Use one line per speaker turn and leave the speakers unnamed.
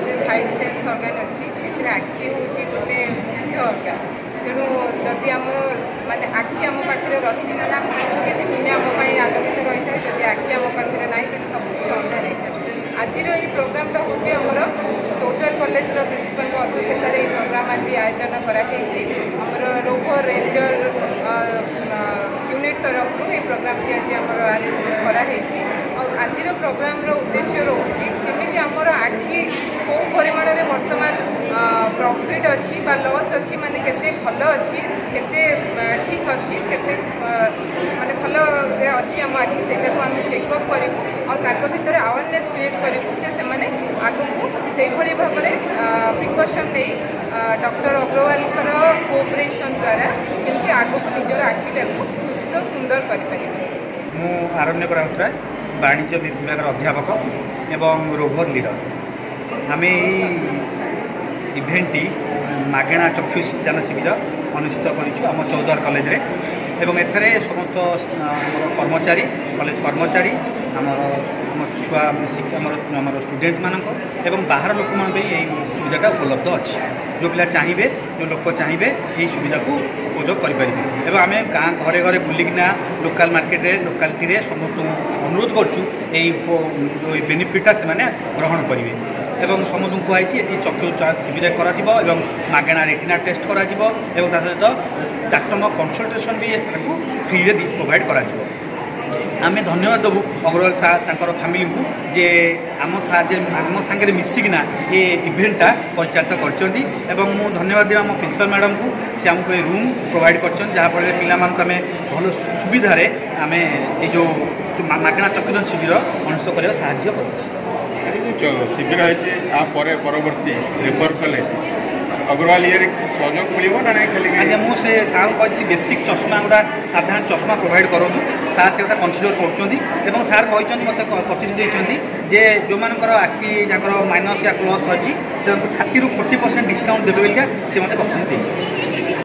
जो 5 sense organ अच्छी ए आखि हूँ गोटे मुख्य ऑर्गन तेणु जदि आम माने आखि आम पाखे रही ना आम सबकि दुनिया आम आलोकित रही है जदि आखि आम पाखे ना तो सबकि अंधार होता है। आज ये प्रोग्रामटा हूँ आमर चौद्वार कॉलेज प्रिंसिपल अध्यक्षतार ये प्रोग्राम आज आयोजन कर रोभर रेंजर यूनिट तरफ ये प्रोग्राम की आज आमर कराई आज प्रोग्राम उद्देश्य रोचे केमी आमर आखि कौ परिमाण में बर्तमान प्रॉफिट अच्छी लॉस अच्छी माने केते भल अच्छी केते ठीक अच्छी केते माने भल अच्छी आम आखि से आम चेकअप करूँ और भितर अवेयरनेस क्रिएट करूँ जे से आगू से भाव में प्रिकसन नहीं डॉक्टर अग्रवाल कोऑपरेशन द्वारा केमती आगू निजर आखिटा को सुस्थ सुंदर कर
मु आरण्य राउतराय वाणिज्य विभाग अध्यापक एवं रोभर लीडर आम इभेंटी मागेणा चक्षु दान शिविर अनुष्ठित करूँ चौद्वार कॉलेज रे एवं एथरे समस्त कर्मचारी कॉलेज कर्मचारी आमर छुआ आमर स्टूडेंट्स मानक एवं बाहर लोक मान सुविधाटा उपलब्ध अच्छी जो पिला चाहिए जो लोक चाहिए यही सुविधा को उपयोग करें एवं आम गाँ घरे घरे बुलिकिना लोकल मार्केट रे लोकालिटी रे समस्त अनुरोध करूँ बेनिफिटा से ग्रहण करेंगे एवं समस्त कहुई ये चक्षु शिविर कर मागेणा रेटिना टेस्ट कर सहित डाक्टर कनसल्टेशन भी फ्री रे प्रोवाइड कर आम धन्यवाद देवु अग्रवाल सार तांकर फैमिली को जे आम सांगे मिसिकिना ये इभेंटा परिचालित कर धन्यवाद देव आम प्रिंसिपल मैडम को से आमको ये रूम प्रोवाइड कर जहाँफल पिला आम भल सुविधार आम ये जो मागेणा चक्षुदान शिविर अनुष्ठित करने साहय
शिविर है परवर्ती रेफर कले अग्रवाल ये सहयोग मिले ना नहीं खाली
आज्ञा मुझे सार कही बेसिक चश्मा गुड़ा साधारण चश्मा प्रोवाइड करूँ सार से कनसीडर कर सार कहते मत प्रतिश्रुति देते जे जो मानकर आखि जहाँ माइनस या प्लस अच्छी से 30 ରୁ 40% डिस्काउंट देवे बोलिका से मत प्रतिश्रुति देते।